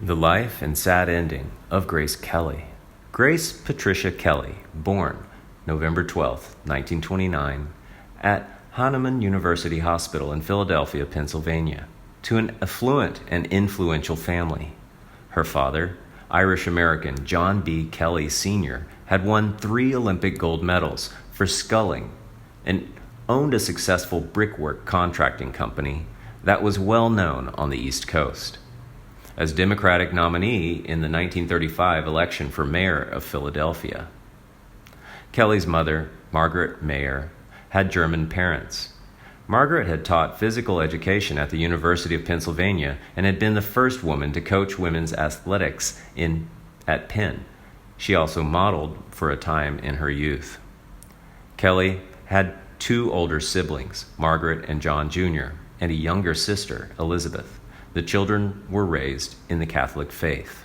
The life and sad ending of Grace Kelly. Grace Patricia Kelly, born November 12, 1929, at Hahnemann University Hospital in Philadelphia, Pennsylvania, to an affluent and influential family. Her father, Irish-American John B. Kelly Sr., had won 3 Olympic gold medals for sculling and owned a successful brickwork contracting company that was well known on the East Coast. As Democratic nominee in the 1935 election for mayor of Philadelphia. Kelly's mother, Margaret Mayer, had German parents. Margaret had taught physical education at the University of Pennsylvania and had been the first woman to coach women's athletics at Penn. She also modeled for a time in her youth. Kelly had 2 older siblings, Margaret and John Jr., and a younger sister, Elizabeth. The children were raised in the Catholic faith.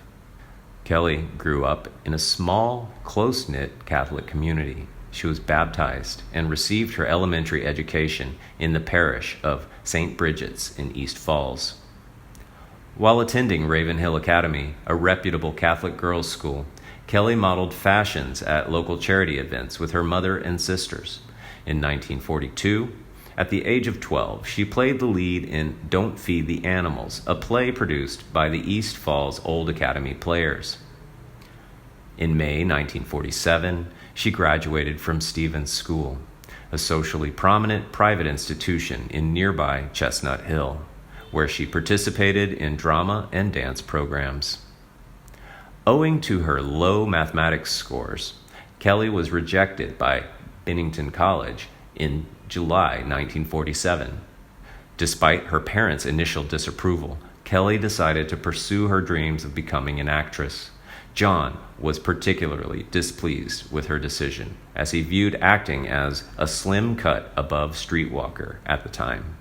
Kelly grew up in a small, close-knit Catholic community. She was baptized and received her elementary education in the parish of St. Bridget's in East Falls. While attending Ravenhill Academy, a reputable Catholic girls' school, Kelly modeled fashions at local charity events with her mother and sisters. In 1942, at the age of 12, she played the lead in Don't Feed the Animals, a play produced by the East Falls Old Academy Players. In May 1947, she graduated from Stevens School, a socially prominent private institution in nearby Chestnut Hill, where she participated in drama and dance programs. Owing to her low mathematics scores, Kelly was rejected by Bennington College in July 1947. Despite her parents' initial disapproval, Kelly decided to pursue her dreams of becoming an actress. John was particularly displeased with her decision, as he viewed acting as a slim cut above streetwalker at the time.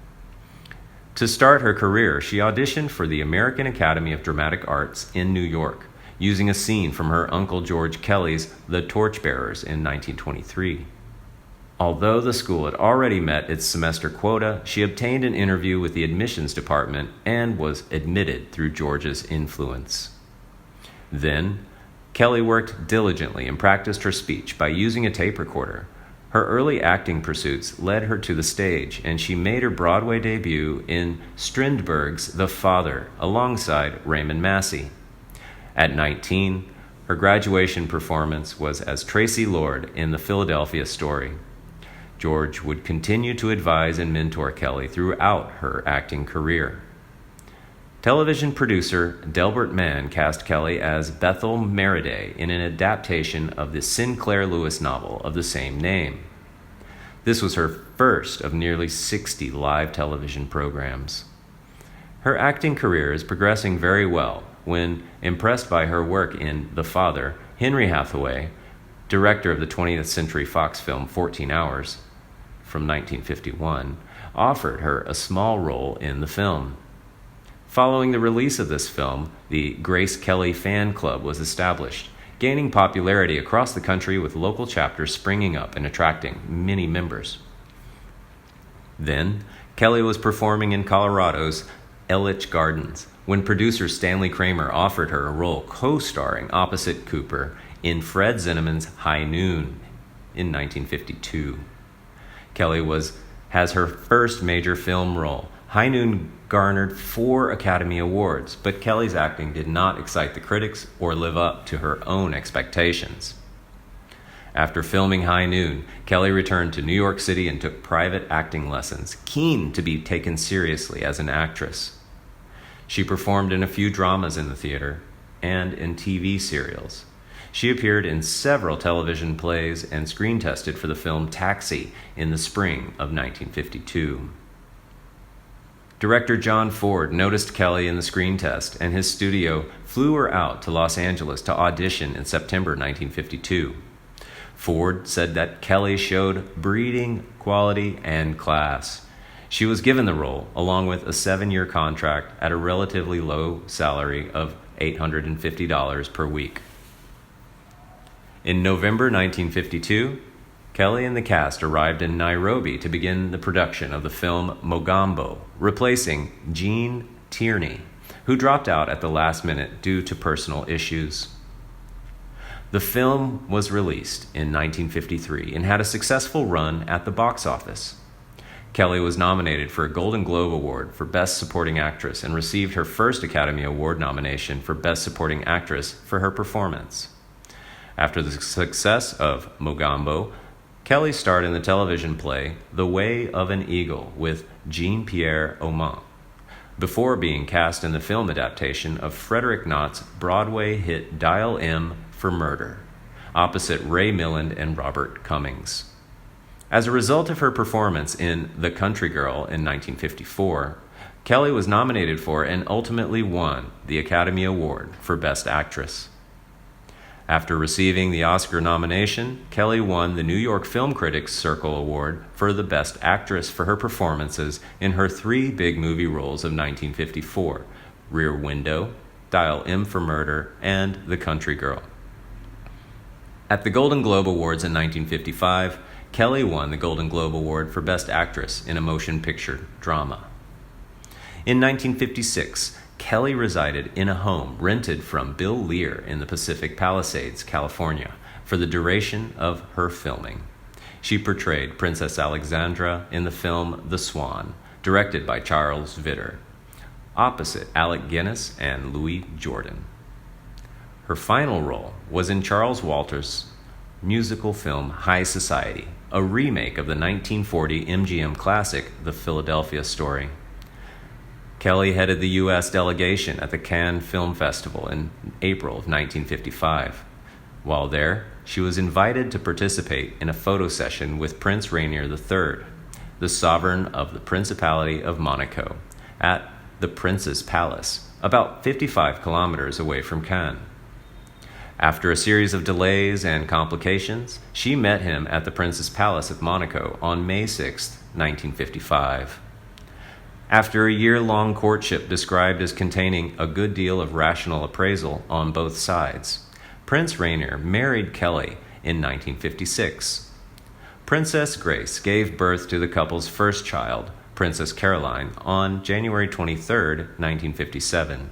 To start her career, she auditioned for the American Academy of Dramatic Arts in New York, using a scene from her Uncle George Kelly's The Torchbearers in 1923. Although the school had already met its semester quota, she obtained an interview with the admissions department and was admitted through George's influence. Then, Kelly worked diligently and practiced her speech by using a tape recorder. Her early acting pursuits led her to the stage, and she made her Broadway debut in Strindberg's The Father alongside Raymond Massey. At 19, her graduation performance was as Tracy Lord in The Philadelphia Story. George would continue to advise and mentor Kelly throughout her acting career. Television producer Delbert Mann cast Kelly as Bethel Merriday in an adaptation of the Sinclair Lewis novel of the same name. This was her first of nearly 60 live television programs. Her acting career is progressing very well when, impressed by her work in The Father, Henry Hathaway, director of the 20th Century Fox film 14 Hours, from 1951, offered her a small role in the film. Following the release of this film, the Grace Kelly Fan Club was established, gaining popularity across the country with local chapters springing up and attracting many members. Then, Kelly was performing in Colorado's Elitch Gardens when producer Stanley Kramer offered her a role co-starring opposite Cooper in Fred Zinnemann's High Noon in 1952. Kelly has her first major film role. High Noon garnered 4 Academy Awards, but Kelly's acting did not excite the critics or live up to her own expectations. After filming High Noon, Kelly returned to New York City and took private acting lessons, keen to be taken seriously as an actress. She performed in a few dramas in the theater and in TV serials. She appeared in several television plays and screen tested for the film Taxi in the spring of 1952. Director John Ford noticed Kelly in the screen test, and his studio flew her out to Los Angeles to audition in September 1952. Ford said that Kelly showed breeding, quality, and class. She was given the role, along with a 7-year contract at a relatively low salary of $850 per week. In November 1952, Kelly and the cast arrived in Nairobi to begin the production of the film Mogambo, replacing Jean Tierney, who dropped out at the last minute due to personal issues. The film was released in 1953 and had a successful run at the box office. Kelly was nominated for a Golden Globe Award for Best Supporting Actress and received her first Academy Award nomination for Best Supporting Actress for her performance. After the success of Mogambo, Kelly starred in the television play The Way of an Eagle with Jean-Pierre Aumont, before being cast in the film adaptation of Frederick Knott's Broadway hit Dial M for Murder, opposite Ray Milland and Robert Cummings. As a result of her performance in The Country Girl in 1954, Kelly was nominated for and ultimately won the Academy Award for Best Actress. After receiving the Oscar nomination, Kelly won the New York Film Critics Circle Award for the Best Actress for her performances in her three big movie roles of 1954, Rear Window, Dial M for Murder, and The Country Girl. At the Golden Globe Awards in 1955, Kelly won the Golden Globe Award for Best Actress in a Motion Picture Drama. In 1956, Kelly resided in a home rented from Bill Lear in the Pacific Palisades, California, for the duration of her filming. She portrayed Princess Alexandra in the film The Swan, directed by Charles Vidor, opposite Alec Guinness and Louis Jordan. Her final role was in Charles Walters' musical film High Society, a remake of the 1940 MGM classic The Philadelphia Story. Kelly headed the U.S. delegation at the Cannes Film Festival in April of 1955. While there, she was invited to participate in a photo session with Prince Rainier III, the sovereign of the Principality of Monaco, at the Prince's Palace, about 55 kilometers away from Cannes. After a series of delays and complications, she met him at the Prince's Palace of Monaco on May 6, 1955. After a year-long courtship described as containing a good deal of rational appraisal on both sides, Prince Rainier married Kelly in 1956. Princess Grace gave birth to the couple's first child, Princess Caroline, on January 23, 1957.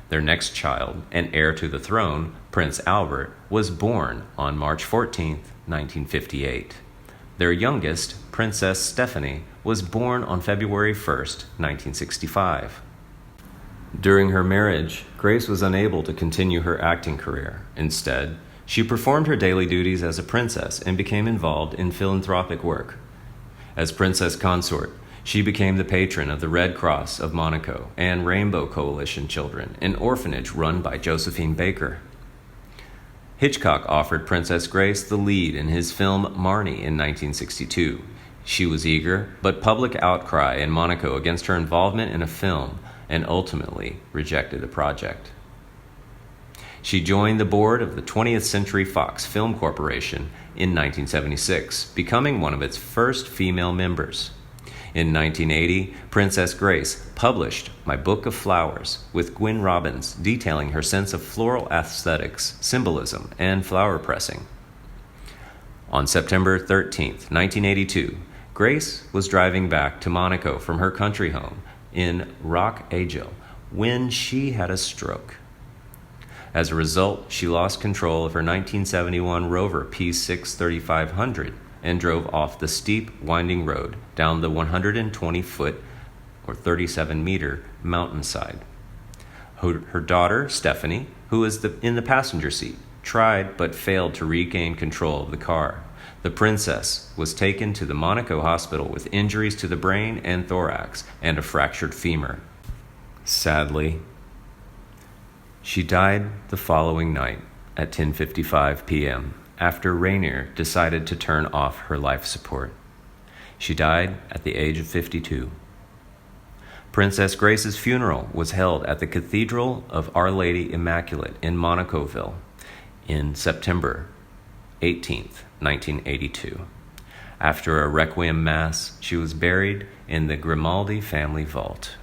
Their next child, and heir to the throne, Prince Albert, was born on March 14, 1958. Their youngest, Princess Stephanie, was born on February 1, 1965. During her marriage, Grace was unable to continue her acting career. Instead, she performed her daily duties as a princess and became involved in philanthropic work. As princess consort, she became the patron of the Red Cross of Monaco and Rainbow Coalition Children, an orphanage run by Josephine Baker. Hitchcock offered Princess Grace the lead in his film Marnie in 1962. She was eager, but public outcry in Monaco against her involvement in a film and ultimately rejected the project. She joined the board of the 20th Century Fox Film Corporation in 1976, becoming one of its first female members. In 1980, Princess Grace published My Book of Flowers with Gwen Robbins, detailing her sense of floral aesthetics, symbolism, and flower pressing. On September 13, 1982, Grace was driving back to Monaco from her country home in Roc-Aguil when she had a stroke. As a result, she lost control of her 1971 Rover P6 3500 and drove off the steep, winding road down the 120-foot or 37-meter mountainside. Her daughter, Stephanie, who was in the passenger seat, tried but failed to regain control of the car. The princess was taken to the Monaco hospital with injuries to the brain and thorax and a fractured femur. Sadly, she died the following night at 10:55 p.m. after Rainier decided to turn off her life support. She died at the age of 52. Princess Grace's funeral was held at the Cathedral of Our Lady Immaculate in Monacoville in September 18, 1982. After a requiem mass, she was buried in the Grimaldi family vault.